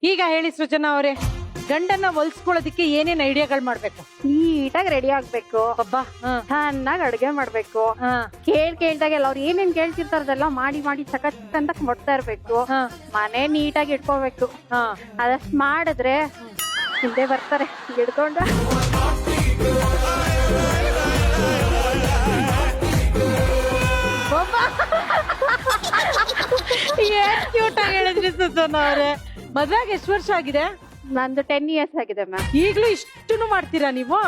ಈಗ ಹೇಳಿ ಸೃಜನಾ ಅವರೇ, ಗಂಡನ್ನ ಹೊಲ್ಸ್ಕೊಳ್ಳೋದಿಕ್ಕೆ ಏನೇನ್ ಐಡಿಯಾಗಳು ಮಾಡ್ಬೇಕು? ನೀಟಾಗಿ ರೆಡಿ ಆಗ್ಬೇಕು, ಒಬ್ಬಾ ಚೆನ್ನಾಗಿ ಅಡ್ಗೆ ಮಾಡ್ಬೇಕು, ಕೇಳ್ದಾಗೆಲ್ಲ ಅವ್ರು ಏನೇನ್ ಕೇಳ್ತಿರ್ತಾರದೆಲ್ಲ ಮಾಡಿ ಮಾಡಿ ಸಖತ್ ಅಂತ ಕೊಡ್ತಾ ಇರ್ಬೇಕು, ಮನೆ ನೀಟಾಗಿ ಇಟ್ಕೋಬೇಕು. ಅದಷ್ಟು ಮಾಡಿದ್ರೆ ಹಿಂದೆ ಬರ್ತಾರೆ ಹಿಡ್ಕೊಂಡು. ಏನ್ ಕ್ಯೂಟ್ ಆಗಿ ಹೇಳಿದ್ರಿ ಸೃಜನಾ ಅವರೇ. ಮದ್ವೆಗೆ ಎಷ್ಟು ವರ್ಷ ಆಗಿದೆ? ನಂದು 10 years ಆಗಿದೆ ಮ್ಯಾಮ್. ಈಗ್ಲೂ ಇಷ್ಟುನು ಮಾಡ್ತೀರಾ ನೀವು?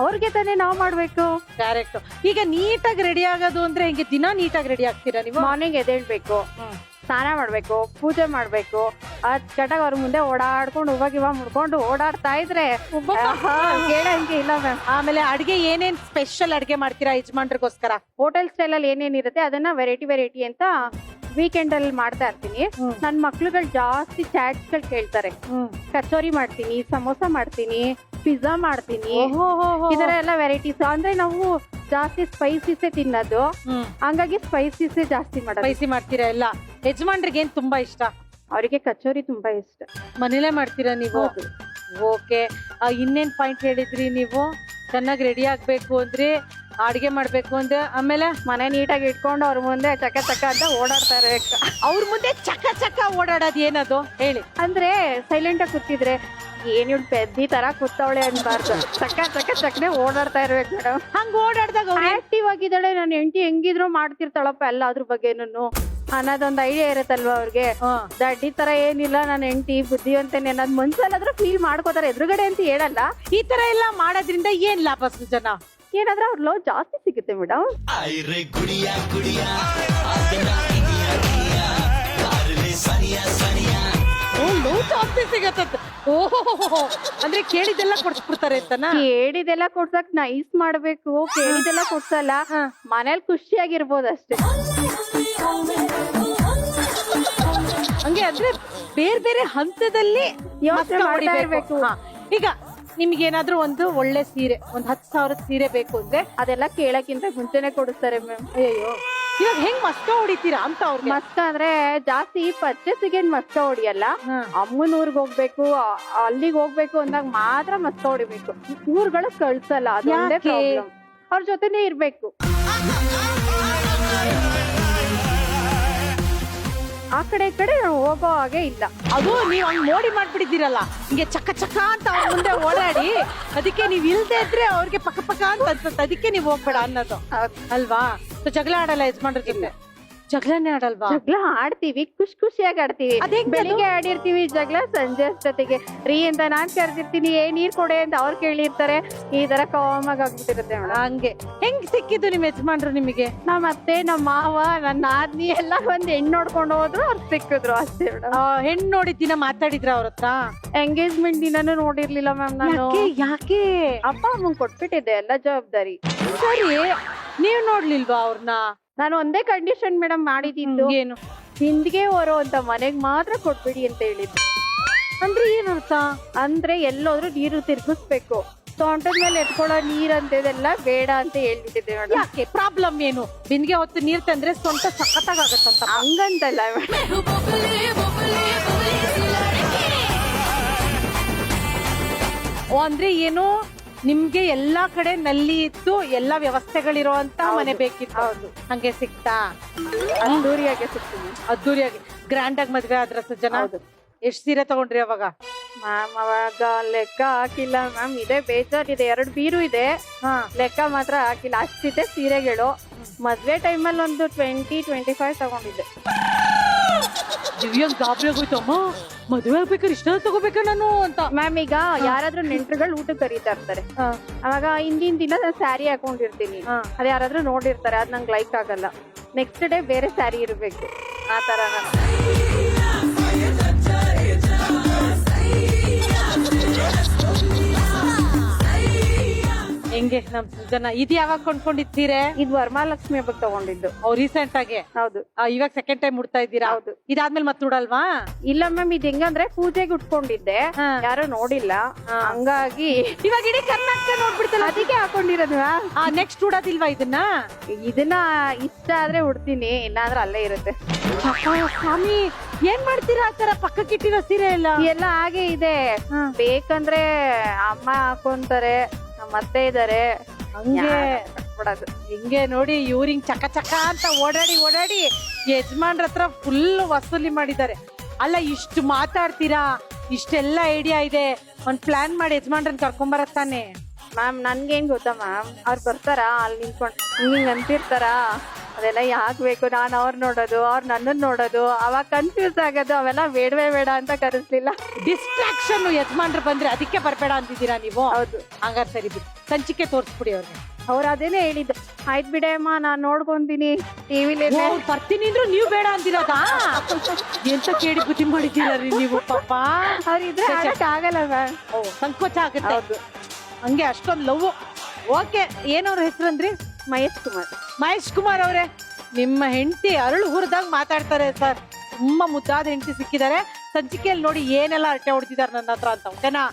ಅವ್ರಿಗೆ ತಾನೇ ನಾವ್ ಮಾಡ್ಬೇಕು. ಕರೆಕ್ಟ್. ಈಗ ನೀಟಾಗಿ ರೆಡಿ ಆಗೋದು ಅಂದ್ರೆ ಹಿಂಗೆ ದಿನ ನೀಟಾಗಿ ರೆಡಿ ಆಗ್ತೀರಾ ನೀವು? ಮಾರ್ನಿಂಗ್ ಎದ್ದೇಳ್ಬೇಕು, ಸ್ನಾನ ಮಾಡ್ಬೇಕು, ಪೂಜೆ ಮಾಡ್ಬೇಕು, ಅಚ್ಚಟಾಗಿ ಅವ್ರ ಮುಂದೆ ಓಡಾಡ್ಕೊಂಡು ಇವಾಗ ಮುಡ್ಕೊಂಡು ಓಡಾಡ್ತಾ ಇದ್ರೆ ಕೇಳಂಗೆ ಇಲ್ಲ ಮ್ಯಾಮ್. ಆಮೇಲೆ ಅಡ್ಗೆ ಏನೇನ್ ಸ್ಪೆಷಲ್ ಅಡ್ಗೆ ಮಾಡ್ತೀರಾ ಯಜಮಾನ್ರಿಗೋಸ್ಕರ? ಹೋಟೆಲ್ ಸ್ಟೈಲ್ ಅಲ್ಲಿ ಏನೇನ್ ಇರುತ್ತೆ ಅದನ್ನ ವೆರೈಟಿ ಅಂತ ವೀಕೆಂಡ್ ಅಲ್ಲಿ ಮಾಡ್ತಾ ಇರ್ತೀನಿ. ನನ್ ಮಕ್ಳುಗಳು ಜಾಸ್ತಿ ಚಾಟ್ಸ್ ಗಳು ಕೇಳ್ತಾರೆ. ಕಚೋರಿ ಮಾಡ್ತೀನಿ, ಸಮೋಸ ಮಾಡ್ತೀನಿ, ಪಿಜ್ಜಾ ಮಾಡ್ತೀನಿ, ಈ ತರ ಎಲ್ಲ ವೆರೈಟೀಸ್. ಅಂದ್ರೆ ನಾವು ಜಾಸ್ತಿ ಸ್ಪೈಸಿಸೇ ತಿನ್ನೋದು, ಹಂಗಾಗಿ ಸ್ಪೈಸಿಸೇ ಜಾಸ್ತಿ ಮಾಡೋದು. ಸ್ಪೈಸಿ ಮಾಡ್ತೀರಾ ಎಲ್ಲ? ಯಜಮಾನ್ರಿಗೆ ಏನ್ ತುಂಬಾ ಇಷ್ಟ? ಅವರಿಗೆ ಕಚೋರಿ ತುಂಬಾ ಇಷ್ಟ. ಮನೇಲೆ ಮಾಡ್ತೀರಾ ನೀವು? ಓಕೆ. ಇನ್ನೇನ್ ಪಾಯಿಂಟ್ ಹೇಳಿದ್ರಿ ನೀವು? ಚೆನ್ನಾಗಿ ರೆಡಿ ಆಗ್ಬೇಕು ಅಂದ್ರೆ, ಅಡ್ಗೆ ಮಾಡ್ಬೇಕು ಅಂದ್ರೆ, ಆಮೇಲೆ ಮನೆ ನೀಟಾಗಿ ಇಟ್ಕೊಂಡು ಅವ್ರ ಮುಂದೆ ಚಕ ಚಕ ಅಂತ ಓಡಾಡ್ತಾ ಇರ್ಬೇಕು. ಅವ್ರ ಮುಂದೆ ಚಕ ಚಕ ಓಡಾಡೋದ್ ಏನದು ಹೇಳಿ? ಅಂದ್ರೆ ಸೈಲೆಂಟ್ ಆಗಿ ಕೂತಿದ್ರೆ ಏನ್ ಇವ್ಳು ಪೆದ್ದಿ ತರ ಕೂತವಳೆ ಅನ್ಬಾರ್ದು, ಚಕ ಚಕ ಚಕನೆ ಓಡಾಡ್ತಾ ಇರ್ಬೇಕು ಮೇಡಮ್. ಹಂಗ ಓಡಾಡ್ದಾಗ ಆಕ್ಟಿವ್ ಆಗಿದ್ದಾಳೆ, ನನ್ನ ಹೆಂಡತಿ ಹೆಂಗಿದ್ರು ಮಾಡ್ತಿರ್ತಾಳಪ್ಪ ಎಲ್ಲ ಅದ್ರ ಬಗ್ಗೆನೂ ಅನ್ನೋದೊಂದು ಐಡಿಯಾ ಇರುತ್ತಲ್ವಾ ಅವ್ರಿಗೆ. ದಡ್ಡಿ ತರ ಏನಿಲ್ಲ, ನನ್ನ ಹೆಂಡತಿ ಬುದ್ಧಿವಂತೇನೆ ಅನ್ನೋದ್ ಮನ್ಸಲ್ಲಾದ್ರೂ ಫೀಲ್ ಮಾಡ್ಕೋತಾರೆ, ಎದುರುಗಡೆ ಅಂತ ಹೇಳಲ್ಲ. ಈ ತರ ಎಲ್ಲ ಮಾಡೋದ್ರಿಂದ ಏನ್ ಲಾಭ ಸೃಜನಾ? ಏನಾದ್ರೆ ಅವ್ರ ಲವ್ ಜಾಸ್ತಿ ಸಿಗುತ್ತೆ ಮೇಡಮ್. ಜಾಸ್ತಿ ಸಿಗತ್ತ. ಓಹೋ, ಅಂದ್ರೆ ಕೇಳಿದೆಲ್ಲ ಕೊಡ್ಸ್ಬಿಡ್ತಾರೆ ಅಂತನಾ? ಕೇಳಿದೆಲ್ಲ ಕೊಡ್ಸಕ್ ನೈಸ್ ಮಾಡ್ಬೇಕು, ಕೇಳಿದೆಲ್ಲ ಕೊಡ್ಸಲ್ಲ, ಮನೇಲಿ ಖುಷಿಯಾಗಿರ್ಬೋದು ಅಷ್ಟೇ. ಹಂಗೆ ಅಂದ್ರೆ ಬೇರೆ ಬೇರೆ ಹಂತದಲ್ಲಿ ಯೋಚನೆ ಮಾಡ್ತಾ ಇರ್ಬೇಕು. ಈಗ ನಿಮ್ಗೇನಾದ್ರೂ ಒಂದು ಒಳ್ಳೆ ಸೀರೆ, ಒಂದ್ 10,000 ಸೀರೆ ಬೇಕು ಅಂದ್ರೆ ಅದೆಲ್ಲ ಕೇಳಕ್ಕಿಂತ ಮುಂಚೆನೆ ಕೊಡಿಸ್ತಾರೆ ಮ್ಯಾಮ್. ಅಯ್ಯೋ, ಇವಾಗ ಹೆಂಗ್ ಮಸ್ಕ ಹೊಡಿತೀರಾ ಅಂತ ಅವ್ರಿಗೆ? ಮಸ್ಕ ಅಂದ್ರೆ ಜಾಸ್ತಿ ಪರ್ಚೇಸಿಗೆ ಮಸ್ಕ ಹೊಡಿಯಲ್ಲ, ಅಮ್ಮನ ಊರ್ಗ್ ಹೋಗ್ಬೇಕು, ಅಲ್ಲಿಗೆ ಹೋಗ್ಬೇಕು ಅಂದಾಗ ಮಾತ್ರ ಮಸ್ಕ ಹೊಡಿಬೇಕು. ಊರ್ಗಳು ಕಳ್ಸಲ್ಲ, ಅದೊಂದೇ ಪ್ರಾಬ್ಲಮ್. ಅವ್ರ ಜೊತೆನೆ ಇರ್ಬೇಕು. ಆ ಕಡೆ ಈ ಕಡೆ ಹೋಗೋ ಹಾಗೆ ಇಲ್ಲ. ಅದು ನೀವ್ ಹಂಗ್ ನೋಡಿ ಮಾಡ್ಬಿಟ್ಟಿದ್ದೀರಲ್ಲ, ಹಿಂಗೆ ಚಕ್ಕ ಚಕ್ಕ ಅಂತ ಅವ್ರ ಮುಂದೆ ಓಡಾಡಿ, ಅದಕ್ಕೆ ನೀವ್ ಇಲ್ದೇ ಇದ್ರೆ ಅವ್ರಿಗೆ ಪಕ್ಕ ಪಕ್ಕ ಅಂತ ಅನ್ಸುತ್ತೆ, ಅದಕ್ಕೆ ನೀವ್ ಹೋಗ್ಬೇಡ ಅನ್ನೋದು ಅಲ್ವಾ? ಜಗಳ ಆಡಲ್ಲ ಯಜಮಾನ್ರ ಜೊತೆ? ಜಗಳನೇ ಆಡಲ್ವಾ? ಜಗಳ ಆಡ್ತೀವಿ, ಖುಷಿಯಾಗಿ ಆಡ್ತೀವಿ. ಬೆಳಿಗ್ಗೆ ಆಡಿರ್ತೀವಿ ಜಗಳ, ಸಂಜೆ ಅಷ್ಟೊತ್ತಿಗೆ ರೀ ಅಂತ ನಾನ್ ಕರ್ದಿರ್ತೀನಿ, ನೀರ್ ಕೊಡೆ ಅಂತ ಅವ್ರು ಕೇಳಿರ್ತಾರೆ. ಈ ತರ ಕಾಮಾಗಿ ಆಗ್ಬಿಟ್ಟಿರುತ್ತೆ ಮೇಡಮ್. ಹಂಗೆ ಹೆಂಗ್ ಸಿಕ್ಕಿದ್ದು ನಿಮ್ ಯಜಮಾನ್ರು ನಿಮಗೆ? ನಮ್ಮ ಅತ್ತೆ, ನಮ್ಮ ಮಾವ, ನನ್ನ ಆದ್ನಿ ಎಲ್ಲ ಒಂದ್ ಹೆಣ್ಣು ನೋಡ್ಕೊಂಡು ಹೋದ್ರು, ಅವ್ರು ಸಿಕ್ಕಿದ್ರು ಅಷ್ಟೇ ಮೇಡಮ್. ಹೆಣ್ಣು ನೋಡಿದ ದಿನ ಮಾತಾಡಿದ್ರ ಅವ್ರ ಹತ್ರ? ಎಂಗೇಜ್ಮೆಂಟ್ ದಿನಾನು ನೋಡಿರ್ಲಿಲ್ಲ ಮ್ಯಾಮ್ ನಾನು. ಯಾಕೆ? ಅಪ್ಪ ಅಮ್ಮಂಗ್ ಕೊಟ್ಬಿಟ್ಟಿದ್ದೆ ಎಲ್ಲ ಜವಾಬ್ದಾರಿ. ಸರಿ, ನೀವ್ ನೋಡ್ಲಿಲ್ವಾ ಅವ್ರನ್ನ? ನಾನು ಒಂದೇ ಕಂಡೀಷನ್ ಮೇಡಮ್ ಮಾಡಿದ್ದು, ಏನು? ಹಿಂದಿಗೆ ಹೊರೋ ಅಂತ ಮನೆಗ್ ಮಾತ್ರ ಕೊಟ್ಬಿಡಿ ಅಂತ ಹೇಳಿದ್ದು. ಅಂದ್ರೆ ಏನರ್ಥ? ಅಂದ್ರೆ ಎಲ್ಲೋದ್ರು ನೀರು ತಿರ್ಗಿಸ್ಬೇಕು, ತೋಟದ ಮೇಲೆ ಎತ್ಕೊಳ್ಳೋ ನೀರ್ ಅಂತೆಲ್ಲ ಬೇಡ ಅಂತ ಹೇಳ್ಬಿಟ್ಟಿದ್ದೆ ಮೇಡಮ್. ಯಾಕೆ? ಪ್ರಾಬ್ಲಮ್ ಏನು? ಬಿಂದಿಗೆ ಹೊತ್ತು ನೀರ್ ತಂದ್ರೆ ಸೊಂಟ ಸಖತ್ತಾಗತ್ತಂತ? ಹಂಗಂತಲ್ಲ ಮೇಡಮ್. ಅಂದ್ರೆ ಏನು, ನಿಮ್ಗೆ ಎಲ್ಲಾ ಕಡೆ ನಲ್ಲಿ ಇತ್ತು, ಎಲ್ಲಾ ವ್ಯವಸ್ಥೆಗಳಿರುವಂತ ಮನೆ ಬೇಕಿತ್ತು. ಹೌದು. ಹಂಗೆ ಸಿಕ್ತಾ? ಅದ್ದೂರಿಯಾಗಿ ಸಿಗ್ತೀನಿ. ಅದ್ದೂರಿಯಾಗಿ ಗ್ರ್ಯಾಂಡ್ ಆಗಿ ಮದ್ವೆ ಆದ್ರ ಸಜ್ಜನ? ಎಷ್ಟ್ ಸೀರೆ ತಗೊಂಡ್ರಿ ಅವಾಗ? ಮ್ಯಾಮ್ ಅವಾಗ ಲೆಕ್ಕ ಹಾಕಿಲ್ಲ ಮ್ಯಾಮ್, ಇದೆ ಬೇಜಾರಿದೆ, 2 ಬೀರು ಇದೆ, ಲೆಕ್ಕ ಮಾತ್ರ ಹಾಕಿಲ್ಲ. ಅಷ್ಟಿದೆ ಸೀರೆಗಳು. ಮದ್ವೆ ಟೈಮಲ್ಲಿ ಒಂದು 20-25 ತಗೊಂಡಿದ್ದೆ. ದಿವ್ಯಾಂಗ್ ಗಾಬರಿ ಆಗೋಯ್ತಮ್ಮ, ಮದುವೆ ಆಗ್ಬೇಕಾದ್ರೆ ಇಷ್ಟ ತಗೋಬೇಕ ನಾನು ಅಂತ. ಮ್ಯಾಮ್ ಈಗ ಯಾರಾದ್ರೂ ನೆಂಟರುಗಳು ಊಟಕ್ಕೆ ಕರೀತಾ ಇರ್ತಾರೆ, ಅವಾಗ ಹಿಂದಿನ ದಿನ ನಾನು ಸ್ಯಾರಿ ಹಾಕೊಂಡಿರ್ತೀನಿ, ಅದ್ ಯಾರಾದ್ರೂ ನೋಡಿರ್ತಾರೆ, ಅದ್ ನಂಗೆ ಲೈಕ್ ಆಗಲ್ಲ. ನೆಕ್ಸ್ಟ್ ಡೇ ಬೇರೆ ಸ್ಯಾರಿ ಇರ್ಬೇಕು, ಆ ತರ. ಹೆಂಗೆ ನಮ್ ಜನ ಇದು ಯಾವಾಗ ಕೊಂಡ್ಕೊಂಡಿದ್ದೀರಾ? ಇದು ವರಮಹಾಲಕ್ಷ್ಮಿ ಹಬ್ಬಕ್ಕೆ ತಗೊಂಡಿದ್ದು. ರೀಸೆಂಟ್ ಆಗಿ? ಹೌದು. ಇವಾಗ ಸೆಕೆಂಡ್ ಟೈಮ್ ಉಡ್ತಾ ಇದ್ದೀರಾ? ಹೌದು. ಇದಾದ್ಮೇಲೆ ಮತ್ತೆ ಉಡಲ್ವಾ? ಇಲ್ಲ ಮ್ಯಾಮ್, ಇದು ಹೆಂಗಂದ್ರೆ ಪೂಜೆಗೆ ಉಟ್ಕೊಂಡಿದ್ದೆ, ಯಾರು ನೋಡಿಲ್ಲ, ಹಂಗಾಗಿ ಇವಾಗ ಇಡೀ ಕರ್ನಾಟಕ ನೋಡ್ಬಿಡ್ತಲ್ಲ, ಅದಕ್ಕೆ ಹಾಕೊಂಡಿರೋದು. ನೆಕ್ಸ್ಟ್ ಉಡೋದಿಲ್ವಾ ಇದನ್ನ? ಇದನ್ನ ಇಷ್ಟ ಆದ್ರೆ ಉಡ್ತೀನಿ, ಇಲ್ಲಾಂದ್ರೆ ಅಲ್ಲೇ ಇರುತ್ತೆ. ಸ್ವಾಮಿ, ಏನ್ ಮಾಡ್ತೀರಾ ಆತರ ಪಕ್ಕಕ್ಕಿಟ್ಟಿರೋ ಸೀರೆ ಎಲ್ಲ? ಎಲ್ಲ ಹಾಗೆ ಇದೆ. ಬೇಕಂದ್ರೆ ಅಮ್ಮ ಹಾಕೊಂತಾರೆ, ನಮ್ಮ ಅತ್ತೆ ಇದಾರೆ, ಹಂಗೆ ಕಟ್ಬಿಡೋದು. ಹಿಂಗೆ ನೋಡಿ ಇವ್ರು ಹಿಂಗ್ ಚಕ ಚಕ ಅಂತ ಓಡಾಡಿ ಯಜಮಾನ್ರ ಹತ್ರ ಫುಲ್ ವಸೂಲಿ ಮಾಡಿದ್ದಾರೆ. ಅಲ್ಲ ಇಷ್ಟು ಮಾತಾಡ್ತೀರಾ, ಇಷ್ಟೆಲ್ಲ ಐಡಿಯಾ ಇದೆ, ಒಂದ್ ಪ್ಲಾನ್ ಮಾಡಿ ಯಜಮಾನ್ರನ್ನ ಕರ್ಕೊಂಬರತ್ತಾನೆ. ಮ್ಯಾಮ್ ನನ್ಗೇನ್ ಗೊತ್ತಾ ಮ್ಯಾಮ್, ಅವ್ರು ಬರ್ತಾರಾ ಅಲ್ಲಿ ನಿಂತ್ಕೊಂಡು ಹಿಂಗ್ ಅಂತಿರ್ತಾರ, ಅದೆಲ್ಲ ಯಾಕೆ ಬೇಕು, ನಾನು ಅವ್ರು ನೋಡೋದು ಅವ್ರು ನನ್ನನ್ನು ನೋಡೋದು, ಅವಾಗ ಕನ್ಫ್ಯೂಸ್ ಆಗೋದು, ಅವೆಲ್ಲ ಬೇಡವೇ ಬೇಡ ಅಂತ ಕರೆಸ್ಲಿಲ್ಲ. ಡಿಸ್ಟ್ರಾಕ್ಷನ್ ಯಜಮಾನ್ರು ಬಂದ್ರೆ ಅದಕ್ಕೆ ಬರ್ಬೇಡ ಅಂತಿದ್ದೀರಾ ನೀವು? ಹೌದು. ಹಂಗಾರೆ ಸರಿ ಬಿಡಿ, ಸಂಚಿಕೆ ತೋರಿಸ್ಬಿಡಿ ಅವ್ರಿಗೆ. ಅವ್ರು ಅದೇನೆ ಹೇಳಿದ್ದು, ಆಯ್ತು ಬಿಡಮ್ಮ ನಾನ್ ನೋಡ್ಕೊಂತೀನಿ ಟಿವಿಲೇನೆ. ಬರ್ತೀನಿ ಅಂದ್ರು ನೀವು ಬೇಡ ಅಂದಿರೋದಾ? ಎಂತ ಕೇಳಿ ಬುದ್ಧಿ ಮಾಡಿದ್ದೀರಿ ನೀವು ಪಾಪ. ಅವ್ರಿದ್ರೆ ಆಡಕ್ ಆಗಲ್ಲ ಮ್ಯಾಮ್. ಸಂಕೋಚ ಆಗುತ್ತೆ. ಹೌದು. ಹಂಗೆ ಅಷ್ಟೊಂದು ಲವ್. ಓಕೆ, ಏನವ್ರ ಹೆಸರಂದ್ರಿ? ಮಹೇಶ್ ಕುಮಾರ್. ಮಹೇಶ್ ಕುಮಾರ್ ಅವರೇ, ನಿಮ್ಮ ಹೆಂಡತಿ ಅರಳು ಹುರಿದಾಗ ಮಾತಾಡ್ತಾರೆ ಸರ್. ತುಂಬಾ ಮುದ್ದಾದ ಹೆಂಡತಿ ಸಿಕ್ಕಿದ್ದಾರೆ. ಸಂಚಿಕೆಯಲ್ಲಿ ನೋಡಿ ಏನೆಲ್ಲ ಅರಟೆ ಹೊಡ್ತಿದ್ದಾರೆ ನನ್ನ ಹತ್ರ ಅಂತ, ಓಕೆನಾ?